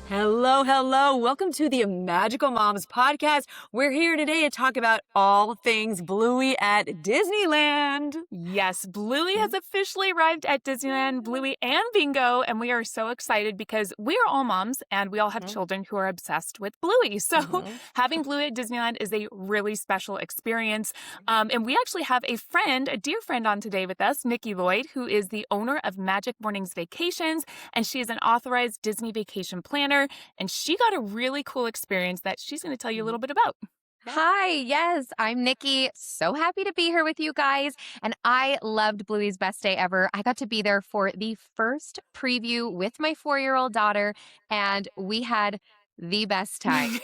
Hello, hello. Welcome to the Magical Moms podcast. We're here today to talk about all things Bluey at Disneyland. Yes, Bluey has officially arrived at Disneyland, Bluey and Bingo, and we are so excited because we are all moms and we all have children who are obsessed with Bluey. So having Bluey at Disneyland is a really special experience. And we actually have a dear friend on today with us, Nikki Lloyd, who is the owner of Magic Mornings Vacations, and she is an authorized Disney vacation planner, and she got a really cool experience that she's going to tell you a little bit about. Hi, yes, I'm Nikki. So happy to be here with you guys. And I loved Bluey's Best Day Ever. I got to be there for the first preview with my 4-year-old daughter, and we had the best time.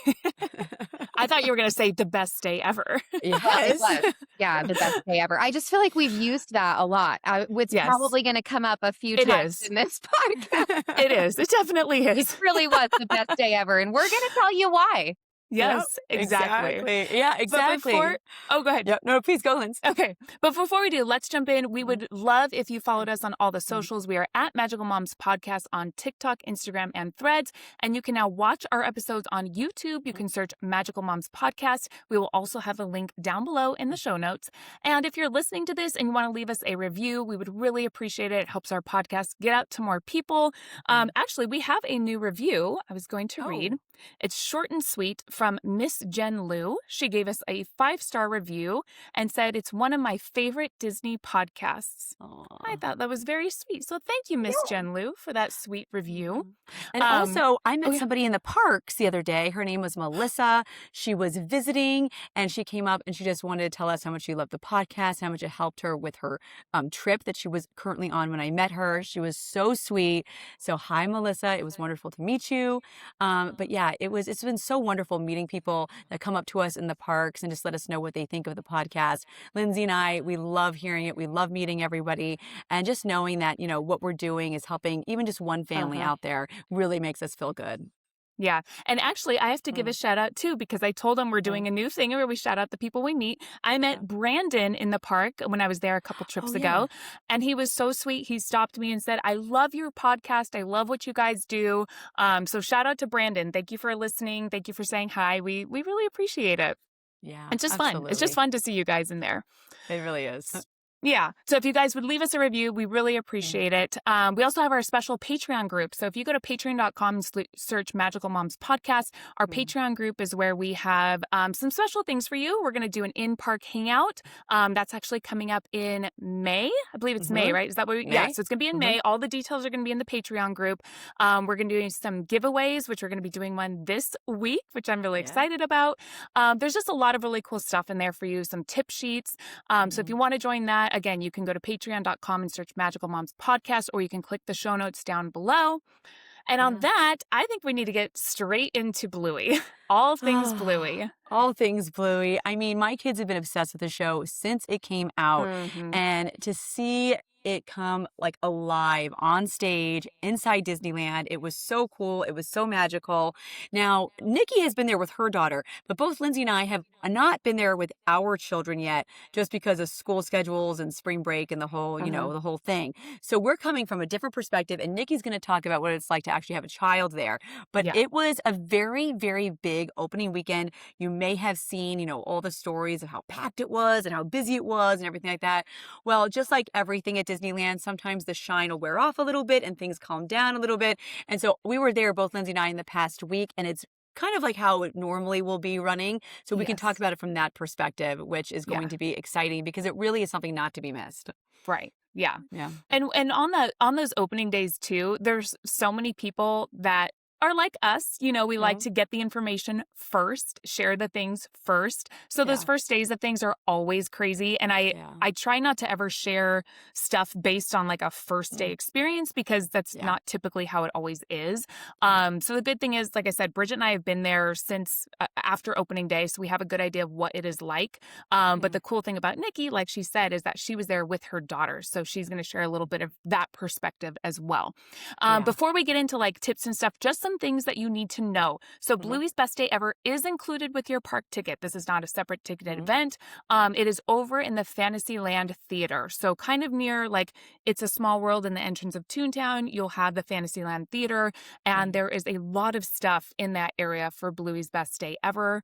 I thought you were going to say the best day ever. Yes. It was. Yeah, the best day ever. I just feel like we've used that a lot. It's probably going to come up a few times in this podcast. It is. It definitely is. It really was the best day ever. And we're going to tell you why. Yes, exactly. Yeah, exactly. Go ahead. Yep. No, please go, Linz. Okay. But before we do, let's jump in. We would love if you followed us on all the socials. We are at Magical Moms Podcast on TikTok, Instagram, and Threads. And you can now watch our episodes on YouTube. You can search Magical Moms Podcast. We will also have a link down below in the show notes. And if you're listening to this and you want to leave us a review, we would really appreciate it. It helps our podcast get out to more people. Actually, we have a new review I was going to read. It's short and sweet from Miss Jen Liu. She gave us a 5-star review and said it's one of my favorite Disney podcasts. Aww. I thought that was very sweet. So thank you, Miss Jen Liu, for that sweet review. And also, I met somebody in the parks the other day. Her name was Melissa. She was visiting, and she came up and she just wanted to tell us how much she loved the podcast, how much it helped her with her trip that she was currently on when I met her. She was so sweet. So hi, Melissa. It was wonderful to meet you. But yeah, it's been so wonderful meeting people that come up to us in the parks and just let us know what they think of the podcast. Lindsay and I, we love hearing it. We love meeting everybody, and just knowing that, you know, what we're doing is helping even just one family out there really makes us feel good. Yeah. And actually, I have to give a shout out too, because I told them we're doing a new thing where we shout out the people we meet. I met Brandon in the park when I was there a couple trips ago, and he was so sweet. He stopped me and said, I love your podcast. I love what you guys do. So shout out to Brandon. Thank you for listening. Thank you for saying hi. We really appreciate it. Yeah. It's just fun. It's just fun to see you guys in there. It really is. Yeah. So if you guys would leave us a review, we really appreciate it. We also have our special Patreon group. So if you go to patreon.com and search Magical Moms Podcast, our Patreon group is where we have some special things for you. We're going to do an in-park hangout. That's actually coming up in May. I believe it's May, right? Is that what we... Yeah, so it's going to be in May. All the details are going to be in the Patreon group. We're going to do some giveaways, which we're going to be doing one this week, which I'm really excited about. There's just a lot of really cool stuff in there for you, some tip sheets. So if you want to join that, again, you can go to patreon.com and search Magical Moms Podcast, or you can click the show notes down below. And on that, I think we need to get straight into Bluey. All things Bluey. All things Bluey. I mean, my kids have been obsessed with the show since it came out. And to see it come like alive on stage inside Disneyland, it was so cool. It was so magical. Now, Nikki has been there with her daughter, but both Lindsay and I have not been there with our children yet, just because of school schedules and spring break and the whole, you know, the whole thing. So we're coming from a different perspective, and Nikki's going to talk about what it's like to actually have a child there. But it was a very, very big opening weekend. You may have seen, you know, all the stories of how packed it was and how busy it was and everything like that. Well, just like everything at Disneyland, sometimes the shine will wear off a little bit and things calm down a little bit. And so we were there, both Lindsay and I, in the past week, and it's kind of like how it normally will be running. So we can talk about it from that perspective, which is going to be exciting because it really is something not to be missed. Right. Yeah. Yeah. And on those opening days too, there's so many people that are like us, you know, we like to get the information first, share the things first. So those first days of things are always crazy. And I try not to ever share stuff based on like a first day experience, because that's not typically how it always is. So the good thing is, like I said, Bridget and I have been there since after opening day. So we have a good idea of what it is like. But the cool thing about Nikki, like she said, is that she was there with her daughter. So she's going to share a little bit of that perspective as well. Before we get into like tips and stuff, just some some things that you need to know. So Mhm. Bluey's Best Day Ever is included with your park ticket. This is not a separate ticketed Mhm. event. It is over in the Fantasyland Theater. So kind of near like It's a Small World in the entrance of Toontown. You'll have the Fantasyland Theater, and Mhm. there is a lot of stuff in that area for Bluey's Best Day Ever.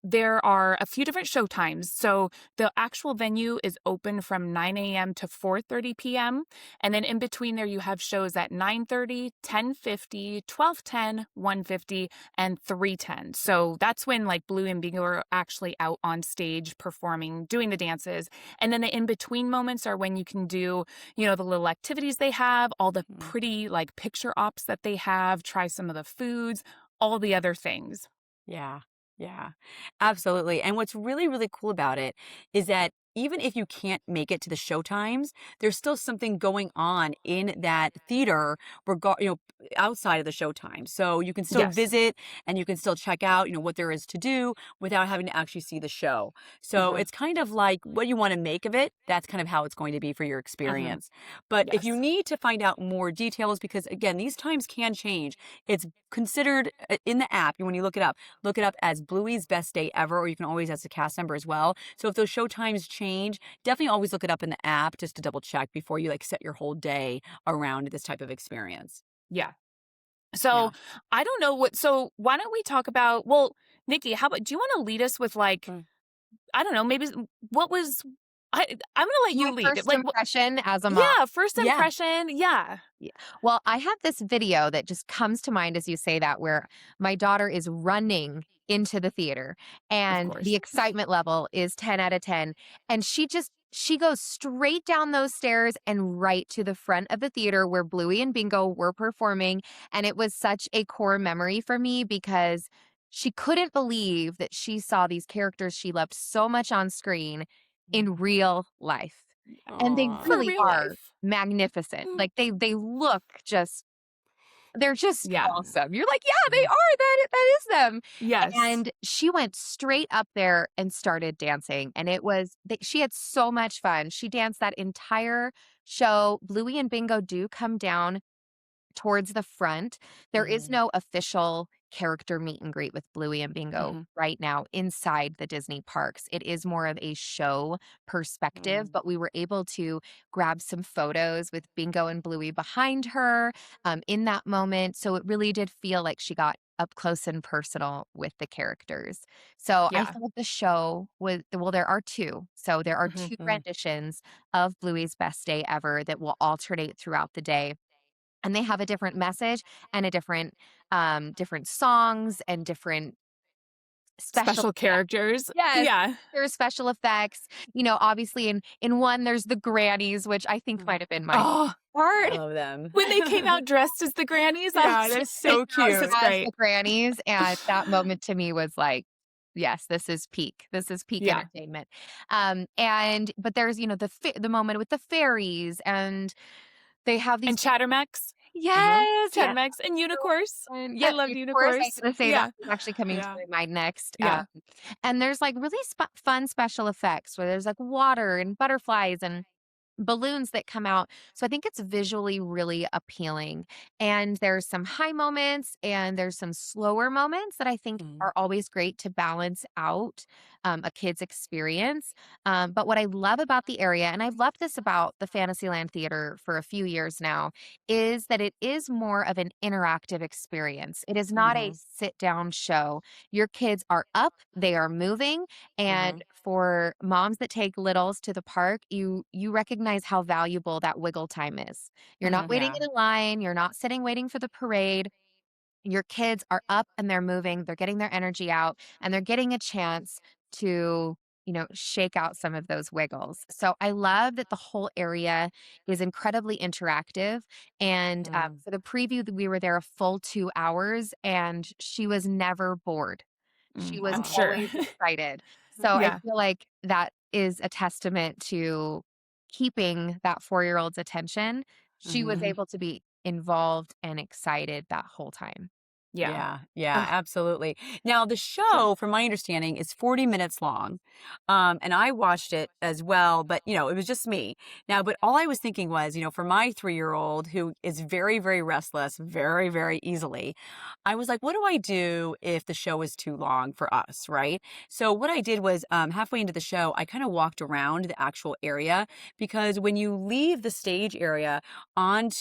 There are a few different show times. So the actual venue is open from 9 a.m. to 4:30 p.m. And then in between there, you have shows at 9:30, 10:50, 12:10, 1:50, and 3:10. So that's when like Blue and Bingo are actually out on stage performing, doing the dances. And then the in-between moments are when you can do, the little activities they have, all the Mhm. pretty like picture ops that they have, try some of the foods, all the other things. Yeah. Yeah. Absolutely. And what's really, really cool about it is that even if you can't make it to the show times, there's still something going on in that theater outside of the show time. So you can still Yes. visit and you can still check out, what there is to do without having to actually see the show. So Mhm. it's kind of like what you want to make of it. That's kind of how it's going to be for your Mhm. experience. But if you Yes. need to find out more details, because again, these times can change, it's considered in the app, when you look it up as Bluey's Best Day Ever, or you can always ask the cast member as well. So if those show times change, definitely always look it up in the app just to double check before you like set your whole day around this type of experience. Yeah. So Yeah. I don't know so why don't we talk about, Nikki, how about, do you want to lead us with like, Mm. I don't know, maybe what was, I'm going to let My you lead. first Like, impression as a mom. yeah, first Yeah. impression. Yeah, Yeah. Well, I have this video that just comes to mind as you say that, where my daughter is running into the theater of and the course. excitement level is 10 out of 10. And she goes straight down those stairs and right to the front of the theater where Bluey and Bingo were performing. And it was such a core memory for me because she couldn't believe that she saw these characters she loved so much on screen in real life. And they Aw. For really real are life. magnificent. Mm. Like, they look just they're just Yeah. awesome. You're like, "Yeah, they Mhm. are. That is them." Yes. And she went straight up there and started dancing, and it was she had so much fun. She danced that entire show. Bluey and Bingo do come down towards the front. There is Mhm. no official character meet and greet with Bluey and Bingo Mhm. right now inside the Disney parks. It is more of a show perspective, Mhm. but we were able to grab some photos with Bingo and Bluey behind her in that moment. So it really did feel like she got up close and personal with the characters. So I Yeah. thought the show was, well, there are two. So there are Mhm. two Mhm. renditions of Bluey's Best Day Ever that will alternate throughout the day, and they have a different message and a different songs and different special Special effects. characters. Yes, Yeah. there's special effects. Obviously in one there's the grannies, which I think Mhm. might have been my Oh, I part. love them. when they came out dressed as the grannies, I Yeah, was they're like, They so came out this is cute. as the great. grannies, and that moment to me was like, yes, this is peak. This is peak Yeah. entertainment. But there's, the moment with the fairies, and they have these And Chattermax. yes, yes. Chattermax and Unicorse. I Yes, loved of course, I was Unicorse. gonna say that Yeah. was actually coming to Yeah. my mind next, Yeah. and there's, like, really fun special effects where there's, like, water and butterflies and balloons that come out. So I think it's visually really appealing. And there's some high moments and there's some slower moments that I think Mhm. are always great to balance out a kid's experience. But what I love about the area, and I've loved this about the Fantasyland Theater for a few years now, is that it is more of an interactive experience. It is not a Mhm. sit down show. Your kids are up, they are moving, and Mhm. for moms that take littles to the park, you recognize how valuable that wiggle time is. You're not Mhm. waiting Yeah. in a line, you're not sitting waiting for the parade. Your kids are up and they're moving, they're getting their energy out, and they're getting a chance to, shake out some of those wiggles. So I love that the whole area is incredibly interactive. And Mm. for the preview, we were there a full 2 hours, and she was never bored. She was I'm Aw. sure. always excited. So I Yeah. feel like that is a testament to keeping that 4-year-old's attention. She was Mhm. Mhm. able to be involved and excited that whole time. Yeah, Ugh. absolutely. Now, the show, from my understanding, is 40 minutes long. And I watched it as well, but it was just me. Now, but all I was thinking was, for my 3-year-old who is very, very restless, very, very easily, I was like, what do I do if the show is too long for us, right? So what I did was halfway into the show, I kind of walked around the actual area because when you leave the stage area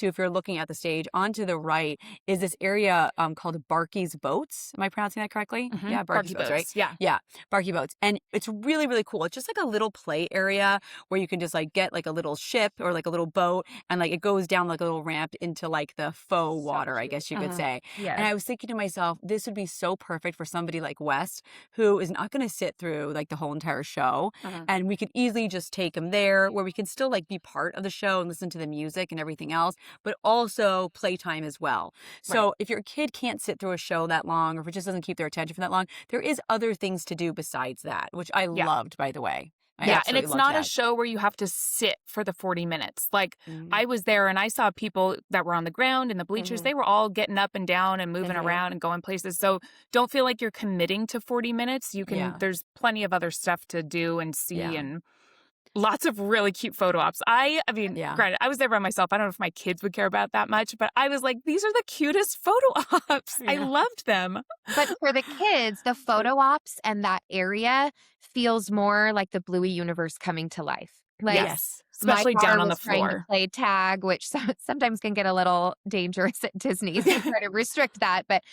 if you're looking at the stage, onto the right is this area called Barky's Boats. Am I pronouncing that correctly? Mm-hmm. Yeah, Barky's Barky Boats, right? boats. Yeah. Yeah, Barky Boats. And it's really, really cool. It's just like a little play area where you can just like get like a little ship or like a little boat and like it goes down like a little ramp into like the faux water, I guess you could say. Yes. And I was thinking to myself, this would be so perfect for somebody like Wes who is not going to sit through like the whole entire show. And we could easily just take him there where we can still like be part of the show and listen to the music and everything else, but also playtime as well. So if your kid can't sit through a show that long, or if it just doesn't keep their attention for that long, there is other things to do besides that, which I loved, by the way. I Yeah, and absolutely it's loved not a that. show where you have to sit for the 40 minutes. Like, Mhm. I was there and I saw people that were on the ground in the bleachers. Mhm. They were all getting up and down and moving Mhm. around and going places. So don't feel like you're committing to 40 minutes. You can, Yeah. there's plenty of other stuff to do and see Yeah. and lots of really cute photo ops. I mean, Yeah. granted, I was there by myself. I don't know if my kids would care about that much, but I was like, these are the cutest photo ops. I Yeah. loved them. But for the kids, the photo ops and that area feels more like the Bluey universe coming to life. Like Yes. my Especially daughter down on the was trying to floor. play tag, which sometimes can get a little dangerous at Disney. So try to restrict that. But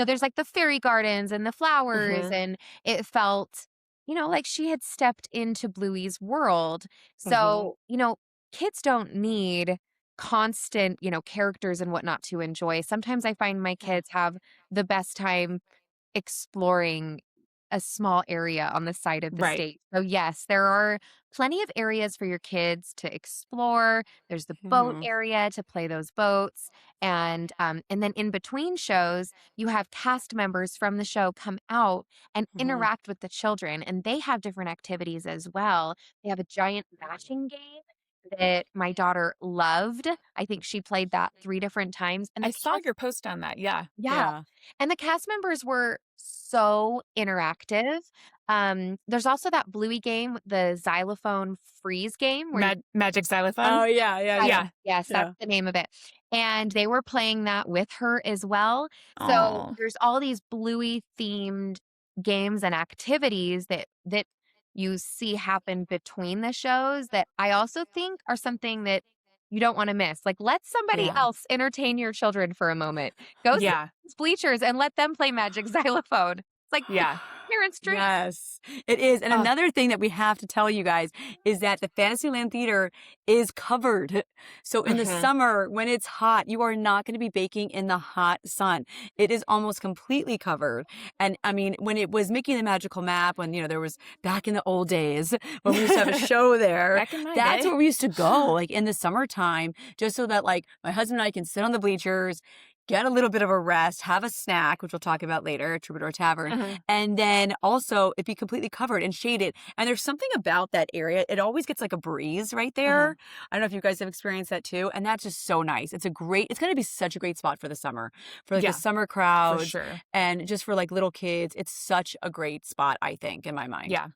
there's like the fairy gardens and the flowers, Mhm. and it felt, like she had stepped into Bluey's world. Mhm. So, kids don't need constant, characters and whatnot to enjoy. Sometimes I find my kids have the best time exploring a small area on the side of the Right. state. So yes, there are plenty of areas for your kids to explore. There's the boat Mhm. area to play those boats, and then in between shows, you have cast members from the show come out and Mhm. interact with the children, and they have different activities as well. They have a giant matching game that my daughter loved. I think she played that 3 different times, and I the saw cast your post on that. Yeah. yeah. Yeah. And the cast members were so interactive. There's also that Bluey game, the xylophone freeze game where Magic xylophone. Oh, yeah, yeah, Yes, yeah. yes, that's Yeah. the name of it. And they were playing that with her as well. So Oh, there's all these Bluey themed games and activities that you see happen between the shows that I also think are something that you don't want to miss. Like let somebody Yeah. else entertain your children for a moment. Go sit yeah. in those bleachers and let them play magic xylophone. It's like Yeah. parents' dream. Yes, it is. And Oh, another thing that we have to tell you guys is that the Fantasyland Theater is covered. So in the mhm. summer, when it's hot, you are not going to be baking in the hot sun. It is almost completely covered. And I mean, when it was Mickey and the Magical Map, when, there was back in the old days when we used to have a show there, Back in my that's day. where we used to go, like in the summertime, just so that like my husband and I can sit on the bleachers, get a little bit of a rest, have a snack, which we'll talk about later, Troubadour Tavern, Mhm. and then also it'd be completely covered and shaded. And there's something about that area. It always gets like a breeze right there. I don't know if you guys have experienced that too. And that's just so nice. It's going to be such a great spot for the summer, for like the Yeah, summer for crowds sure. and just for like little kids. It's such a great spot, I think, in my mind. Yeah.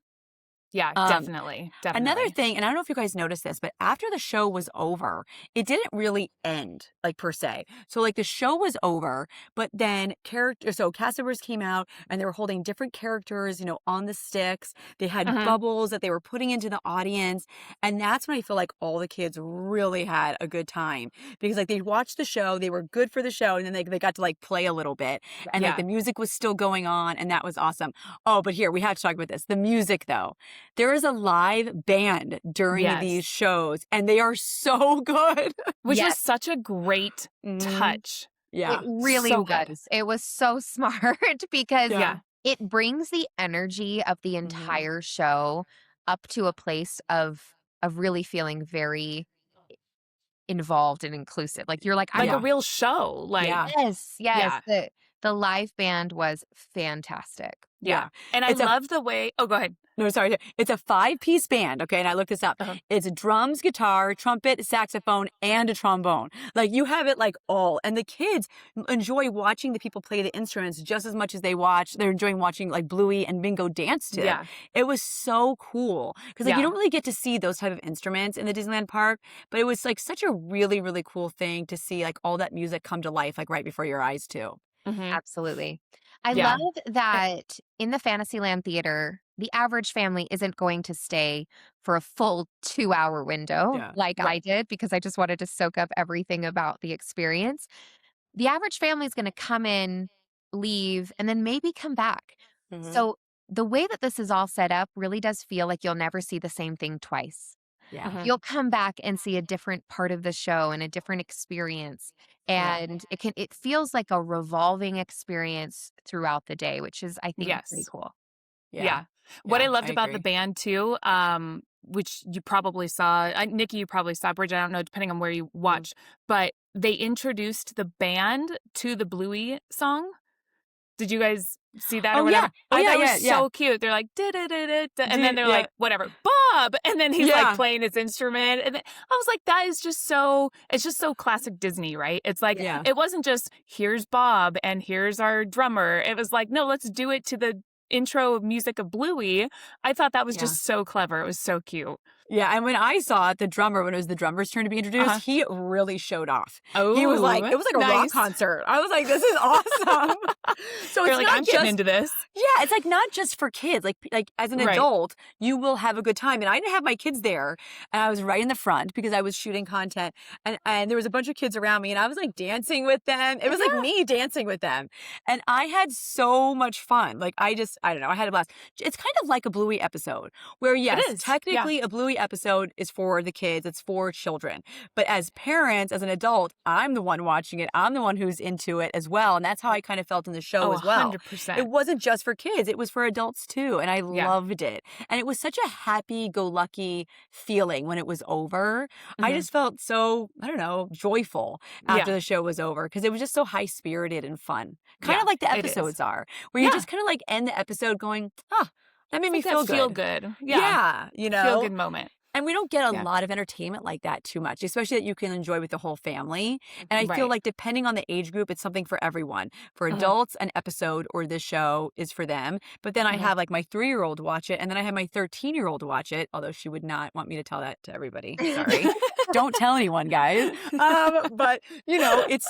Yeah, Um, definitely. Another Definitely. thing, and I don't know if you guys noticed this, but after the show was over, it didn't really end, like per se. So like the show was over, but then cast members came out and they were holding different characters, on the sticks. They had Mhm. bubbles that they were putting into the audience. And that's when I feel like all the kids really had a good time because like they watched the show, they were good for the show, and then they got to like play a little bit. And like Yeah. the music was still going on, and that was awesome. Oh, but here we have to talk about this. The music though. There is a live band during these Yes. shows, and they are so good. Which was Yes, such a great Mhm. touch. it Yeah. really So good. was. It was so smart because Yeah. Yeah. it brings the energy of the Mhm. entire show up to a place of really feeling very involved and inclusive. Like you're like, Like I'm a Yeah. real show. Like, Yeah. yes, yes. yeah. The live band was fantastic. Yeah. And I love the way, oh, go ahead. No, sorry. It's a 5-piece band, okay? And I looked this up. It's drums, guitar, trumpet, saxophone, and a trombone. Like, you have it, like, all. And the kids enjoy watching the people play the instruments just as much as they're enjoying watching, like, Bluey and Bingo dance to it. It was so cool. Because, like, you don't really get to see those type of instruments in the Disneyland park, but it was, like, such a really, really cool thing to see, like, all that music come to life, like, right before your eyes, too. Absolutely. I love that in the Fantasyland theater, the average family isn't going to stay for a full 2-hour window like I did, because I just wanted to soak up everything about the experience. The average family is going to come in, leave, and then maybe come back. So the way that this is all set up really does feel like you'll never see the same thing twice. You'll come back and see a different part of the show and a different experience. And it feels like a revolving experience throughout the day, which is, I think, pretty cool. Yeah. What I loved about the band too, which you probably saw, Nikki, you probably saw, Bridget, I don't know, depending on where you watch, but they introduced the band to the Bluey song. Did you guys see that or whatever? I thought it was so cute. They're like, da, da, da, da, da, and then they're like, whatever, Bob. And then he's like playing his instrument. And then I was like, that is just so, it's just so classic Disney, right? It's like, it wasn't just, here's Bob and here's our drummer. It was like, no, let's do it to the intro music of Bluey. I thought that was just so clever. It was so cute. Yeah, and when I saw it, when it was the drummer's turn to be introduced, he really showed off. Oh, he was like, it was like a rock concert. I was like, this is awesome. So it's like, I'm getting into this. Yeah, it's like not just for kids. Like as an adult, you will have a good time. And I didn't have my kids there, and I was right in the front because I was shooting content, and there was a bunch of kids around me, and I was like dancing with them. It was like me dancing with them, and I had so much fun. Like I don't know, I had a blast. It's kind of like a Bluey episode where technically a Bluey episode is for the kids, it's for children. But as parents, as an adult, I'm the one watching it. I'm the one who's into it as well. And that's how I kind of felt in the show as well. 100%. It wasn't just for kids, it was for adults too. And I loved it. And it was such a happy-go-lucky feeling when it was over. I just felt so, I don't know, joyful after the show was over because it was just so high-spirited and fun. Kind of like the episodes are, where you just kind of like end the episode going, that made me feel good. Feel good. Yeah, you know. Feel good moment. And we don't get a lot of entertainment like that too much, especially that you can enjoy with the whole family. And I feel like depending on the age group, it's something for everyone. For adults, an episode or this show is for them. But then I have like my 3-year-old watch it, and then I have my 13-year-old watch it, although she would not want me to tell that to everybody. Sorry. Don't tell anyone, guys. But, you know, it's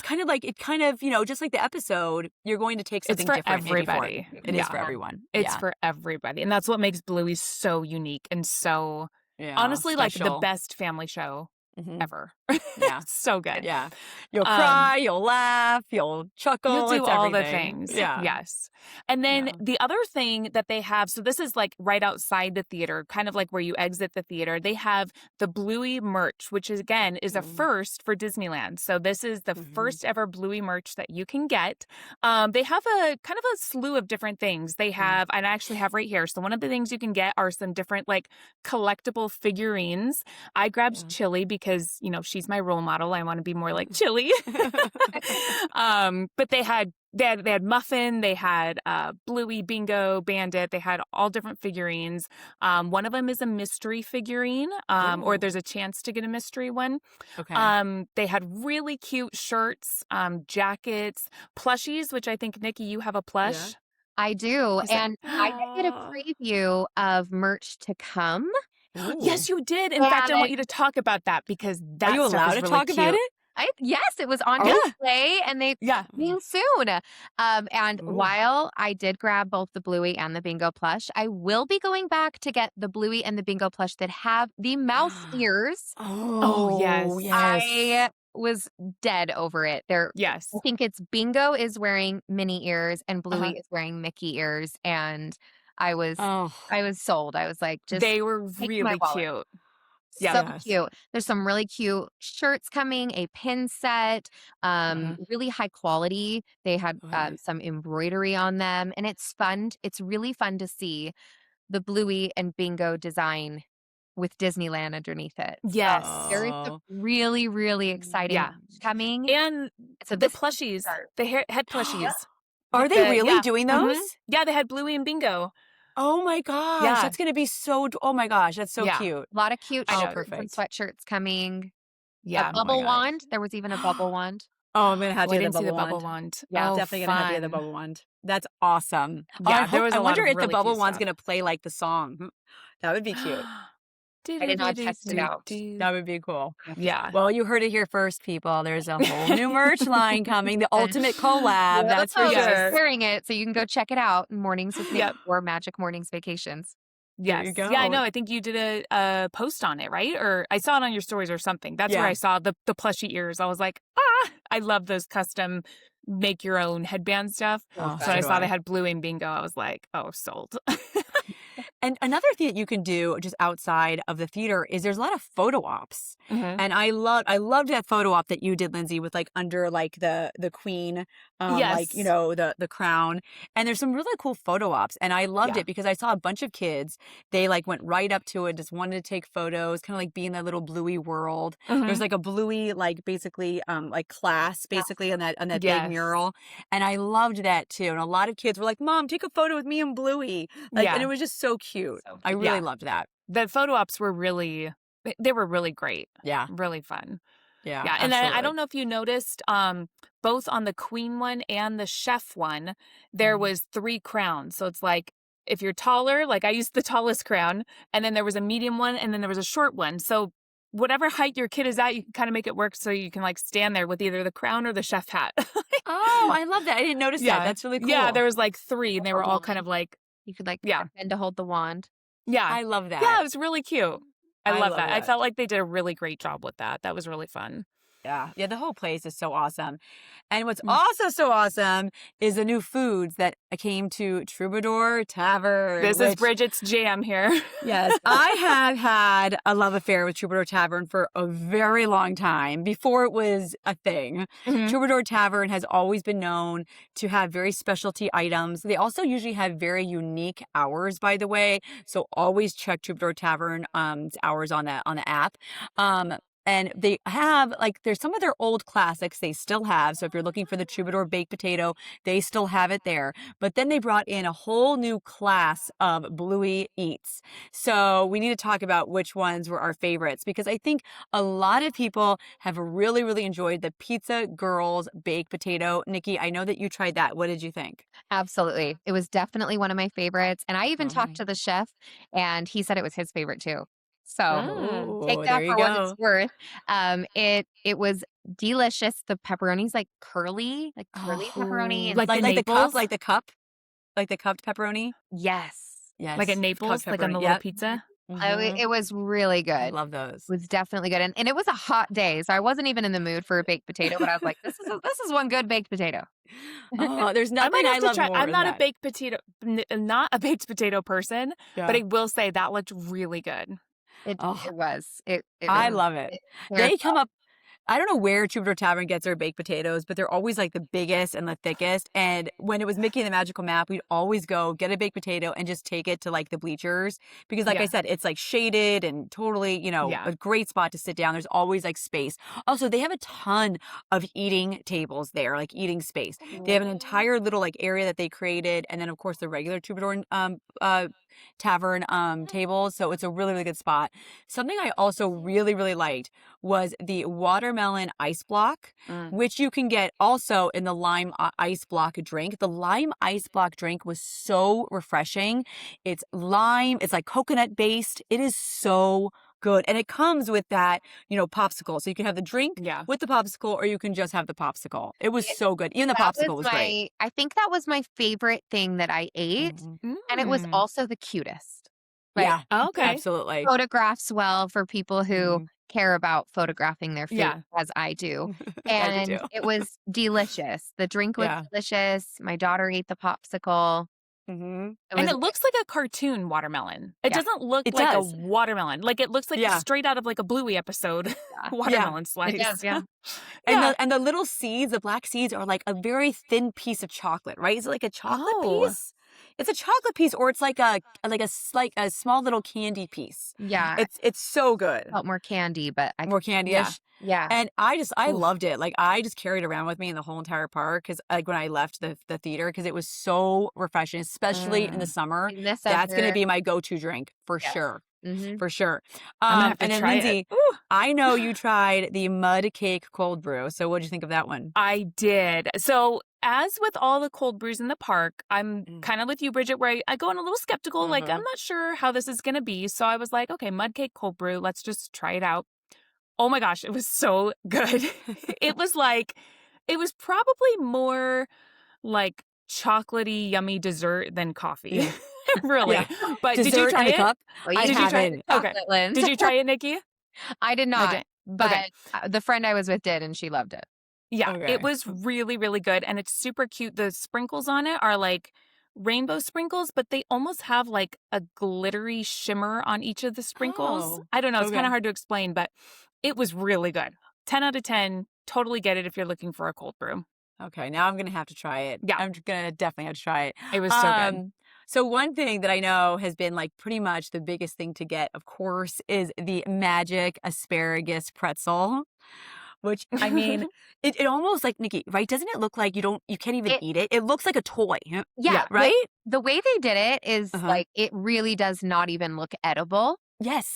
kind of, you know, just like the episode, you're going to take something different. It's for everybody. It is for everyone. It's for everybody. And that's what makes Bluey so unique and so, honestly, special. Like the best family show ever. Yeah. So good. Yeah. You'll cry, you'll laugh, you'll chuckle. You'll do it's all everything. the things. Yeah. Yes. And then the other thing that they have, so this is like right outside the theater, kind of like where you exit the theater, they have the Bluey merch, which is, again, is a first for Disneyland. So this is the first ever Bluey merch that you can get. They have a kind of a slew of different things. They have, and I actually have right here. So one of the things you can get are some different like collectible figurines. I grabbed Chili because, you know, she's my role model. I want to be more like Chili. But they had Muffin, they had Bluey, Bingo, Bandit. They had all different figurines. One of them is a mystery figurine, or there's a chance to get a mystery one. Okay. They had really cute shirts, jackets, plushies, which I think, Nikki, you have a plush. Yeah. I do. And I did get a preview of merch to come. Ooh. Yes, you did. In fact, I want you to talk about that because that's Are you allowed to talk about it? Yes, it was on display, and they coming soon. And while I did grab both the Bluey and the Bingo plush, I will be going back to get the Bluey and the Bingo plush that have the mouse ears. Yes. I was dead over it. I think it's Bingo is wearing Minnie ears and Bluey is wearing Mickey ears, and I was sold. I was like, they were really cute. So cute. There's some really cute shirts coming, a pin set, really high quality. They had some embroidery on them, and it's fun. It's really fun to see the Bluey and Bingo design with Disneyland underneath it. Yes. So there is a really, really exciting coming. And so the plushies, the head plushies. Are they really doing those? Yeah, they had Bluey and Bingo. Oh my gosh, that's going to be so, oh my gosh, that's so cute. A lot of cute Oh, shirts and perfect. sweatshirts coming. Yeah. A bubble wand. There was even a bubble wand. Oh, I'm going to have to I get didn't the see the bubble bubble wand. wand. Yeah. Definitely going to have to get the bubble wand. That's awesome. Yeah, there was I a lot wonder of if the really bubble cute wand's stuff. going to play like the song. That would be cute. I did not test it out. That would be cool. Yeah. Well, you heard it here first, people. There's a whole new merch line coming. The ultimate collab. That's for sure. Sharing it, so you can go check it out. Mornings with Nick or Magic Mornings Vacations. There you go. Yeah, I know. I think you did a post on it, right? Or I saw it on your stories or something. That's where I saw the plushie ears. I was like, I love those custom make your own headband stuff. Oh, so I saw they had Bluey and Bingo. I was like, oh, sold. And another thing that you can do just outside of the theater is there's a lot of photo ops. And I loved that photo op that you did, Lindsay, with like under like the queen, like, you know, the crown. And there's some really cool photo ops. And I loved it because I saw a bunch of kids. They like went right up to it, just wanted to take photos, kind of like be in that little Bluey world. There's like a Bluey, like basically like class basically on that big mural. And I loved that too. And a lot of kids were like, Mom, take a photo with me and Bluey. Like, and it was just so cute. I really loved that. The photo ops were really great. Yeah. Really fun. Yeah. Yeah. And then I don't know if you noticed, both on the queen one and the chef one, there was 3 crowns. So it's like, if you're taller, like I used the tallest crown, and then there was a medium one, and then there was a short one. So whatever height your kid is at, you can kind of make it work so you can like stand there with either the crown or the chef hat. Oh, I love that. I didn't notice that. That's really cool. Yeah, there was like 3, and they were all kind of like, you could like bend to hold the wand. Yeah. I love that. Yeah, it was really cute. I love that. that. I felt like they did a really great job with that. That was really fun. Yeah. Yeah, the whole place is so awesome. And what's also so awesome is the new foods that came to Troubadour Tavern. This is Bridget's jam here. Yes. I have had a love affair with Troubadour Tavern for a very long time, before it was a thing. Troubadour Tavern has always been known to have very specialty items. They also usually have very unique hours, by the way. So always check Troubadour Tavern hours on the app. And they have, like, there's some of their old classics they still have. So if you're looking for the Troubadour baked potato, they still have it there. But then they brought in a whole new class of Bluey eats. So we need to talk about which ones were our favorites, because I think a lot of people have really, really enjoyed the Pizza Girls baked potato. Nikki, I know that you tried that. What did you think? Absolutely. It was definitely one of my favorites. And I even talked to the chef, and he said it was his favorite too. So take that for what it's worth. It was delicious. The pepperoni's like curly pepperoni, and like the cupped pepperoni. Yes, like at Naples, like on the little pizza. It was really good. I love those. It was definitely good, and it was a hot day, so I wasn't even in the mood for a baked potato. But I was like, this is one good baked potato. Oh, there's nothing I love more. I'm not than a baked potato, not a baked potato person, but I will say that looked really good. It was. I love it. They come up. I don't know where Troubadour Tavern gets their baked potatoes, but they're always like the biggest and the thickest. And when it was Mickey and the Magical Map, we'd always go get a baked potato and just take it to like the bleachers. Because like I said, it's like shaded and totally, a great spot to sit down. There's always like space. Also, they have a ton of eating tables there, like eating space. They have an entire little like area that they created. And then of course the regular Troubadour Tavern tables. So it's a really, really good spot. Something I also really, really liked was the watermelon ice block, which you can get also in the lime ice block drink. The lime ice block drink was so refreshing. It's lime, it's like coconut based. It is so good. And it comes with that, popsicle. So you can have the drink with the popsicle, or you can just have the popsicle. It was so good. Even the popsicle was great. I think that was my favorite thing that I ate. And it was also the cutest. Like, yeah. Okay. Absolutely. Photographs well for people who care about photographing their food, as I do. And it was delicious. The drink was delicious. My daughter ate the popsicle. And it looks like a cartoon watermelon. It doesn't look like a watermelon. Like it looks like straight out of like a Bluey episode watermelon slice. And the little seeds, the black seeds, are like a very thin piece of chocolate, right? Is it like a chocolate piece? it's a chocolate piece, or it's like a small little candy piece. Yeah. It's so good. Felt more candy, but More candy-ish. Yeah. And I Oof. loved it. Like, I just carried it around with me in the whole entire park because, like, when I left the theater, because it was so refreshing, especially in the summer. In the That's going to summer. be my go-to drink for Yes. sure. Mhm. For sure. I'm gonna have to and then try it. Lindsay, Ooh. I know you tried the mud cake cold brew. So what did you think of that one? I did. So, as with all the cold brews in the park, I'm kind of with you, Bridget, where I go in a little skeptical. Like, I'm not sure how this is going to be. So, I was like, okay, mud cake cold brew. Let's just try it out. Oh my gosh, it was so good. It was probably more like chocolatey, yummy dessert than coffee. Really. Yeah. But Dessert did you try in a it? cup? Well, I you Did you try haven't. it? Okay. chocolate, Lynn. Did you try it, Nikki? I did not, Okay. but Okay. the friend I was with did, and she loved it. Yeah, Okay. it was really, really good. And it's super cute. The sprinkles on it are like rainbow sprinkles, but they almost have like a glittery shimmer on each of the sprinkles. Oh, I don't know. It's kind okay. of hard to explain, but it was really good. 10 out of 10. Totally get it if you're looking for a cold brew. Okay, now I'm going to have to try it. Yeah. I'm going to definitely have to try it. It was so good. So one thing that I know has been like pretty much the biggest thing to get, of course, is the magic asparagus pretzel, which I mean, it almost like, Nikki, right? Doesn't it look like you can't even eat it? It looks like a toy. Yeah, Right? The way they did it is like it really does not even look edible. Yes.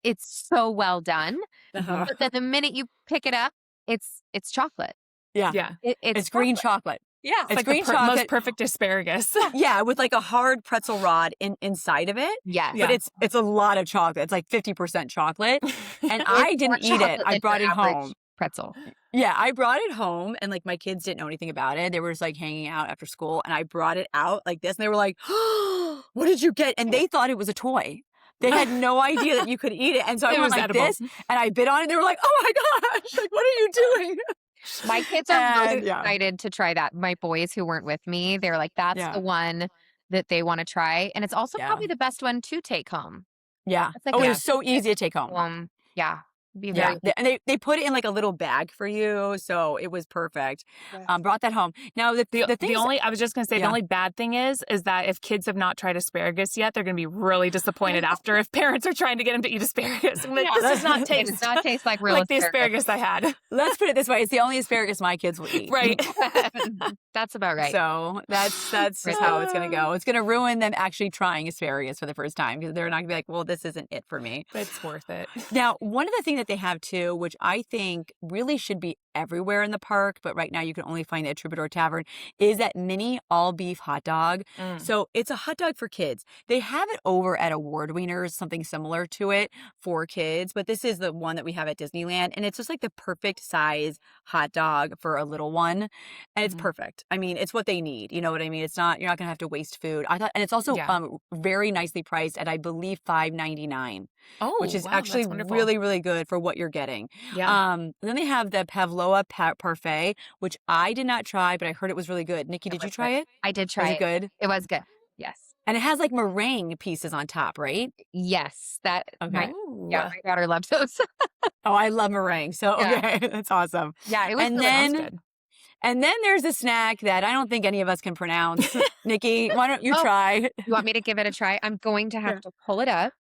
It's so well done. Uh-huh. But then the minute you pick it up, it's chocolate. Yeah. Yeah. It's green chocolate. Yeah. It's like green the chocolate. most perfect asparagus. Yeah, with like a hard pretzel rod inside of it. Yes. But it's a lot of chocolate. It's like 50% chocolate. And I didn't eat it. I brought it home. Pretzel. Yeah, I brought it home, and like my kids didn't know anything about it. They were just like hanging out after school, and I brought it out like this, and they were like, "Oh, what did you get?" And they thought it was a toy. They had no idea that you could eat it. And so I went like edible. this, and I bit on it. They were like, "Oh my gosh, like what are you doing?" My kids are really Yeah. excited to try that. My boys who weren't with me, they're like, that's the one that they want to try. And it's also probably the best one to take home. Yeah. It's like It was so easy to take home. Yeah. Be Yeah, very and they put it in like a little bag for you, so it was perfect. Brought that home. Now the thing I was just gonna say the only bad thing is that if kids have not tried asparagus yet, they're gonna be really disappointed after if parents are trying to get them to eat asparagus. Like, this does not taste. It does not taste like real like the asparagus I had. Let's put it this way: it's the only asparagus my kids will eat. Right. That's about right. So that's just how it's gonna go. It's gonna ruin them actually trying asparagus for the first time because they're not gonna be like, well, this isn't it for me. But it's worth it. Now, one of the things that they have too, which I think really should be everywhere in the park, but right now you can only find it at Troubadour Tavern, is that mini all beef hot dog. So it's a hot dog for kids. They have it over at Award Wieners, something similar to it for kids, but this is the one that we have at Disneyland, and it's just like the perfect size hot dog for a little one, and it's perfect. I mean, it's what they need. You know what I mean? It's not, you're not gonna have to waste food. I thought, and it's also very nicely priced at, I believe, $5.99. Oh, which is wow, actually that's wonderful. really, really good for what you're getting. Yeah. Then they have the Pavlova parfait, which I did not try, but I heard it was really good. Nikki, did you try it? I did try Was it good? It was good. Yes. And it has like meringue pieces on top, right? Yes. That Okay. my daughter loves those. Oh, I love meringue. So, okay, that's awesome. Yeah, it was And really then, Sounds good. and then there's a snack that I don't think any of us can pronounce. Nikki, why don't you try? You want me to give it a try? I'm going to have to pull it up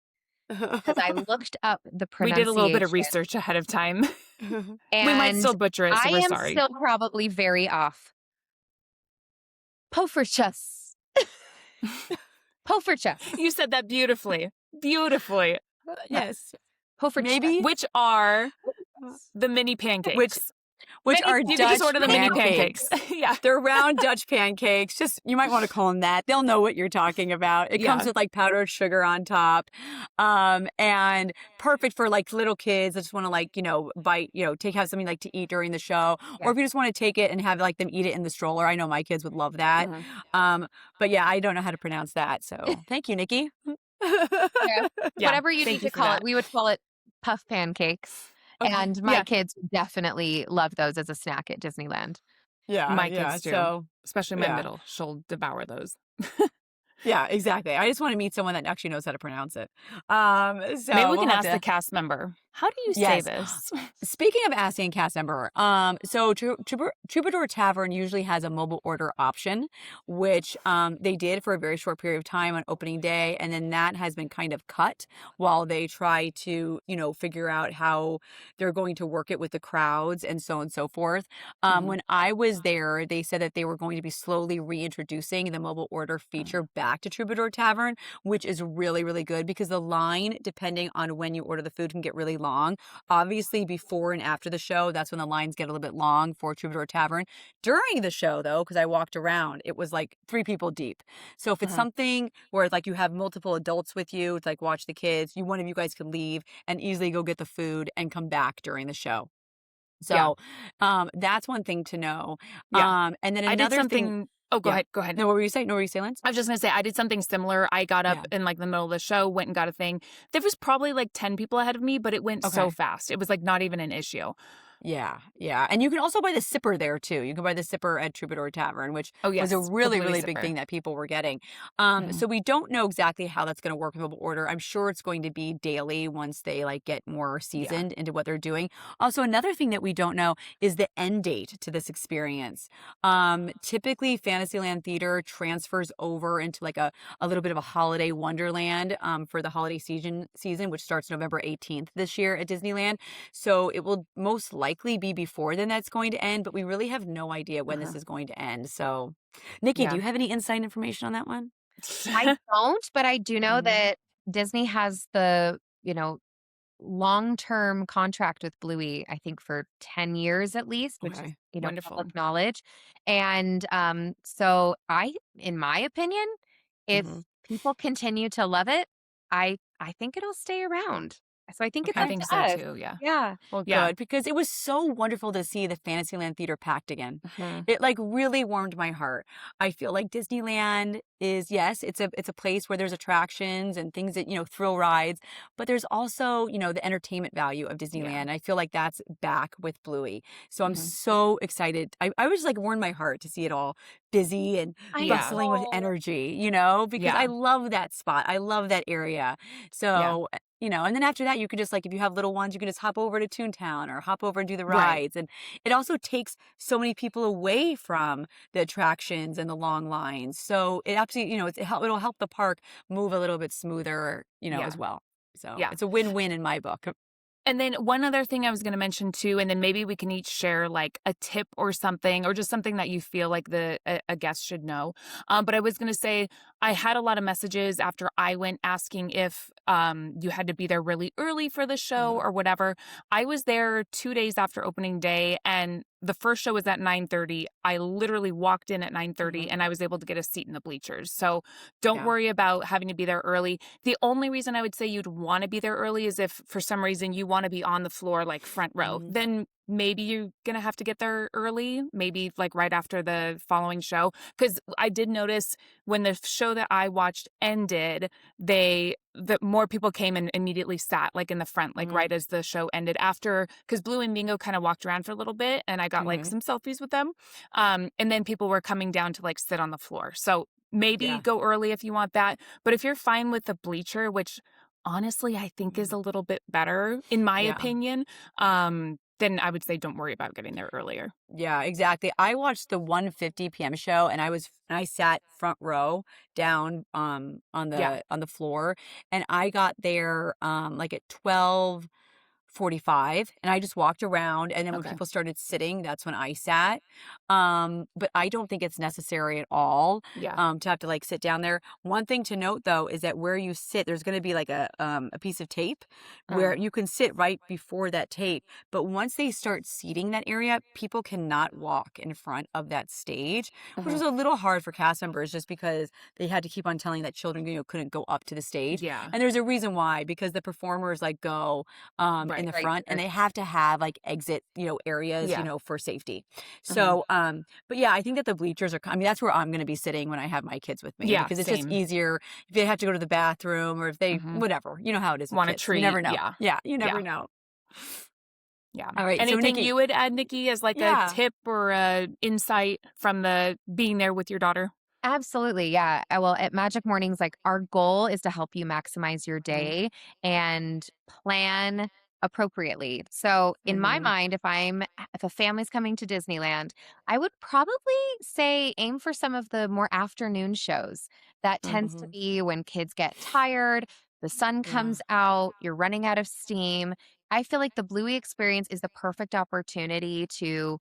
because I looked up the We did a little bit of pronunciation. research ahead of time. And We might still butcher it, so I we're am sorry. still probably very off. Poffertjes. Poffertjes. You said that beautifully. Beautifully. Yes. Poffertjes. Maybe. Which are the mini pancakes. Which are you can Dutch just order the mini pancakes. Yeah. They're round Dutch pancakes. Just, you might want to call them that. They'll know what you're talking about. It comes with like powdered sugar on top. And perfect for like little kids that just want to like, bite, have something like to eat during the show. Yeah. Or if you just want to take it and have like them eat it in the stroller. I know my kids would love that. But yeah, I don't know how to pronounce that. So thank you, Nikki. Yeah. Yeah, Whatever you thank need you to for call that. it. We would call it puff pancakes. Okay. And my kids definitely love those as a snack at Disneyland. Yeah. My kids do. So, Especially my middle. She'll devour those. yeah, exactly. I just want to meet someone that actually knows how to pronounce it. So Maybe we can we'll have ask the cast member How do you say Yes. this? Speaking of asking cast member, so Troubadour Tavern usually has a mobile order option, which they did for a very short period of time on opening day, and then that has been kind of cut while they try to, figure out how they're going to work it with the crowds and so on and so forth. Mhm. When I was there, they said that they were going to be slowly reintroducing the mobile order Mm. feature back to Troubadour Tavern, which is really, really good because the line, depending on when you order the food, can get really long. Obviously, before and after the show, that's when the lines get a little bit long for Troubadour Tavern. During the show, though, because I walked around, it was like 3 people deep. So if it's Uh-huh. something where it's like you have multiple adults with you to like watch the kids, one of you guys could leave and easily go get the food and come back during the show. Yeah. So that's one thing to know. Yeah. And then I did another thing, something. Oh, go yeah. ahead. Go ahead. No, what were you saying? No, what were you saying, Lance? I was just gonna say I did something similar. I got up Yeah. in like the middle of the show, went and got a thing. There was probably like 10 people ahead of me, but it went so Okay. fast. It was like not even an issue. Yeah, yeah, and you can also buy the sipper there too. You can buy the sipper at Troubadour Tavern, which Oh was a yes, the really, Bluey really big zipper. thing that people were getting. Mhm. So we don't know exactly how that's going to work with mobile order. I'm sure it's going to be daily once they like get more Yeah. seasoned into what they're doing. Also, another thing that we don't know is the end date to this experience. Typically, Fantasyland Theater transfers over into like a little bit of a holiday wonderland for the holiday season, which starts November 18th this year at Disneyland. So it will most likely be before then that's going to end, but we really have no idea when this Uh-huh. is going to end. So, Nikki, do Yeah. you have any inside information on that one? I don't, but I do know Mhm. that Disney has the, long-term contract with Bluey, I think for 10 years at least, which is, Okay. Wonderful. public knowledge. And so in my opinion, if Hmm. people continue to love it, I think it'll stay around. So I think it's Okay. I up think to so us. too. Yeah. Yeah. Well, Yeah. good, because it was so wonderful to see the Fantasyland Theater packed again. Mhm. It like really warmed my heart. I feel like Disneyland is, yes, it's a place where there's attractions and things that, thrill rides, but there's also, the entertainment value of Yeah. Disneyland. I feel like that's back with Bluey. So I'm Mhm. so excited. I was like warmed my heart to see it all busy and I Yeah. bustling with know. energy, because I Yeah. love that spot. I love that area. Yeah. So and then after that, you can just like, if you have little ones, you can just hop over to Toontown or hop over and do the Right. rides. And it also takes so many people away from the attractions and the long lines. So it absolutely, it'll help the park move a little bit smoother, as Yeah. well. So Yeah. it's a win-win in my book. And then one other thing I was going to mention too, and then maybe we can each share like a tip or something, or just something that you feel like a guest should know. But I was going to say I had a lot of messages after I went asking if you had to be there really early for the show Mhm. or whatever. I was there 2 days after opening day, and the first show was at 9:30. I literally walked in at 9:30, Mhm. and I was able to get a seat in the bleachers. So don't Yeah. worry about having to be there early. The only reason I would say you'd want to be there early is if for some reason you want to be on the floor, like front row. Mhm. Then maybe you're going to have to get there early, maybe like right after the following show. Because I did notice when the show that I watched ended, the more people came and immediately sat like in the front, like Mhm. right as the show ended after, because Blue and Bingo kind of walked around for a little bit and I got like Mhm. some selfies with them. And then people were coming down to like sit on the floor. So maybe Yeah. go early if you want that. But if you're fine with the bleacher, which honestly I think is Mhm. a little bit better in my Yeah. opinion, then I would say don't worry about getting there earlier. Yeah, exactly. I watched the 1:50 p.m. show, and I sat front row down on Yeah. the floor, and I got there like at 12:45, and I just walked around, and then when Okay. people started sitting, that's when I sat. But I don't think it's necessary at all Yeah. to have to like sit down there. One thing to note though is that where you sit, there's going to be like a piece of tape where Uh, you can sit right before that tape. But once they start seating that area, people cannot walk in front of that stage, which uh-huh. was a little hard for cast members just because they had to keep on telling that children, couldn't go up to the stage. Yeah. And there's a reason why, because the performers like go in Right. the Right. front, and they have to have like exit, areas, Yeah. for safety. Uh-huh. So, but yeah, I think that the bleachers are, I mean, that's where I'm going to be sitting when I have my kids with me, Yeah. because it's just Same. easier if they have to go to the bathroom or if they, Hmm. whatever, you know how it is with Want a kids. You never treat. know. Yeah. Yeah, you Yeah. never know. Yeah. All right. So, Anything Nikki, you would add, Nikki, as like a yeah. tip or a insight from the being there with your daughter? Absolutely. Yeah. Well, at Magic Mornings, like our goal is to help you maximize your Mhm. day and plan appropriately. So in my mind, if a family's coming to Disneyland, I would probably say aim for some of the more afternoon shows. That tends to Mhm. be when kids get tired, the sun Yeah. comes out, you're running out of steam. I feel like the Bluey Experience is the perfect opportunity to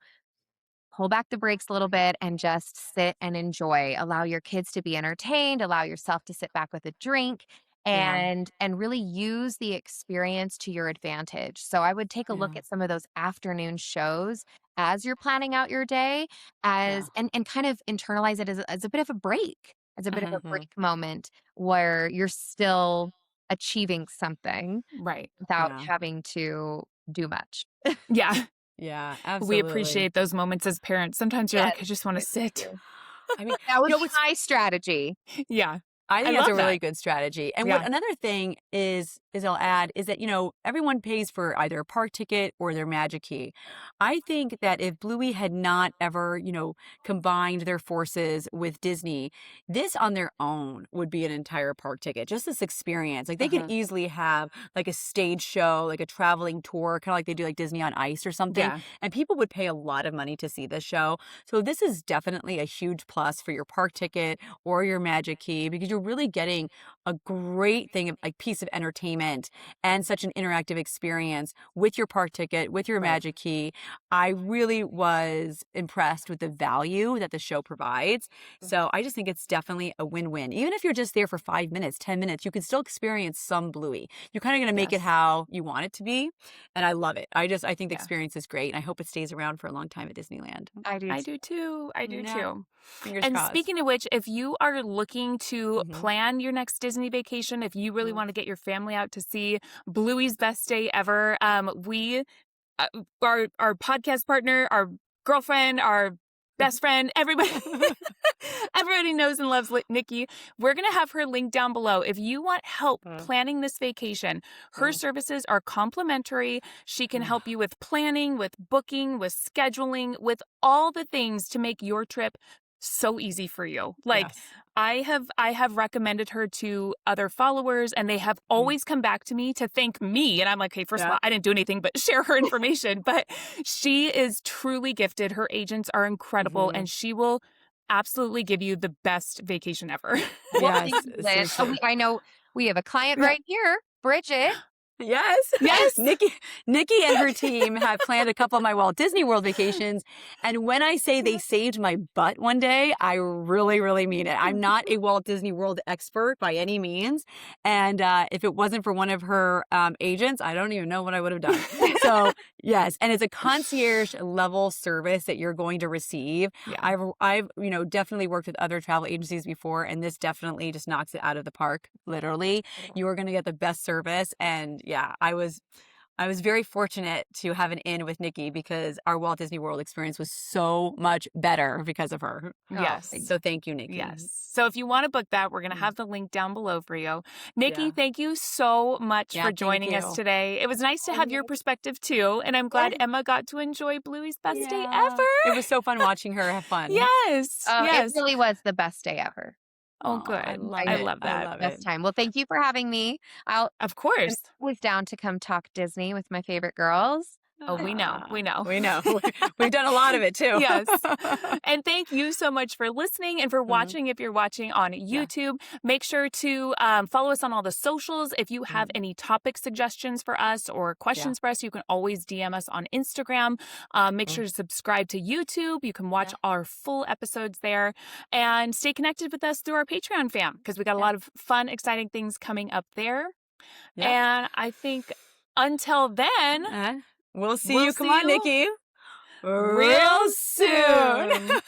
pull back the brakes a little bit and just sit and enjoy. Allow your kids to be entertained, allow yourself to sit back with a drink Yeah. and really use the experience to your advantage. So I would take a look Yeah. at some of those afternoon shows as you're planning out your day Yeah. and kind of internalize it as a bit of a break, as a bit of a Mhm. break moment where you're still achieving something Right. without Yeah. having to do much. Yeah. Yeah, We absolutely. appreciate those moments as parents. Sometimes you're Yes. like, I just want to Thank sit. you. I mean, That was what's my strategy. Yeah. I I think that's love a that. really good strategy. And what Yeah. another thing is I'll add is that, everyone pays for either a park ticket or their Magic Key. I think that if Bluey had not ever, combined their forces with Disney, this on their own would be an entire park ticket. Just this experience. Like they could Uh-huh. easily have like a stage show, like a traveling tour, kind of like they do like Disney on Ice or something. Yeah. And people would pay a lot of money to see this show. So this is definitely a huge plus for your park ticket or your Magic Key because you're really getting a great thing of like piece of entertainment and such an interactive experience with your park ticket, with your Right. Magic Key. I really was impressed with the value that the show provides. So I just think it's definitely a win-win. Even if you're just there for 5 minutes, 10 minutes, you can still experience some Bluey. You're kind of going to make it Yes. how you want it to be. And I love it. I think the Yeah. experience is great. And I hope it stays around for a long time at Disneyland. I do I too. do too. I do Yeah. too. Fingers And crossed. speaking of which, if you are looking to Mhm. plan your next Disney vacation, if you really Mhm. want to get your family out to see Bluey's Best Day Ever, we our podcast partner, our girlfriend, our best friend, everybody everybody knows and loves Nikki. We're going to have her link down below. If you want help Mm. planning this vacation, her Mm. services are complimentary. She can Mm. help you with planning, with booking, with scheduling, with all the things to make your trip so easy for you. Like Yes. I have recommended her to other followers and they have Mm. always come back to me to thank me. And I'm like, hey, first of Yeah. all, I didn't do anything but share her information, but she is truly gifted. Her agents are incredible Mhm. and she will absolutely give you the best vacation ever. Well, Yes, thank you, Liz. seriously. I know we have a client Yeah. right here, Bridget. Yes. Yes. Nikki and her team have planned a couple of my Walt Disney World vacations. And when I say they saved my butt one day, I really, really mean it. I'm not a Walt Disney World expert by any means. And if it wasn't for one of her agents, I don't even know what I would have done. So, yes. And it's a concierge level service that you're going to receive. Yeah. I've definitely worked with other travel agencies before, and this definitely just knocks it out of the park, literally. You are going to get the best service. And yeah, I was very fortunate to have an in with Nikki because our Walt Disney World experience was so much better because of her. Yes. So thank you, Nikki. Yes. So if you want to book that, we're going to Mm. have the link down below for you. Nikki, Yeah. thank you so much Yeah, for thank joining us you. today. It was nice to have your perspective too. And I'm glad Yeah. Emma got to enjoy Bluey's best day Yeah. ever. It was so fun watching her have fun. Yes. Oh, Yes. it really was the best day ever. Oh, Aw, good. I love I it. love I that. love Best it. time. Well, thank you for having me. I'm Of course. always down to come talk Disney with my favorite girls. Oh, we know. We know. We know. We've done a lot of it too. Yes. And thank you so much for listening and for watching. If you're watching on YouTube, make sure to follow us on all the socials. If you have any topic suggestions for us or questions for us, you can always DM us on Instagram. Make sure to subscribe to YouTube. You can watch our full episodes there and stay connected with us through our Patreon fam because we got a lot of fun, exciting things coming up there. Yeah. And I think until then, We'll see We'll you. Come see on, you Nikki. real soon.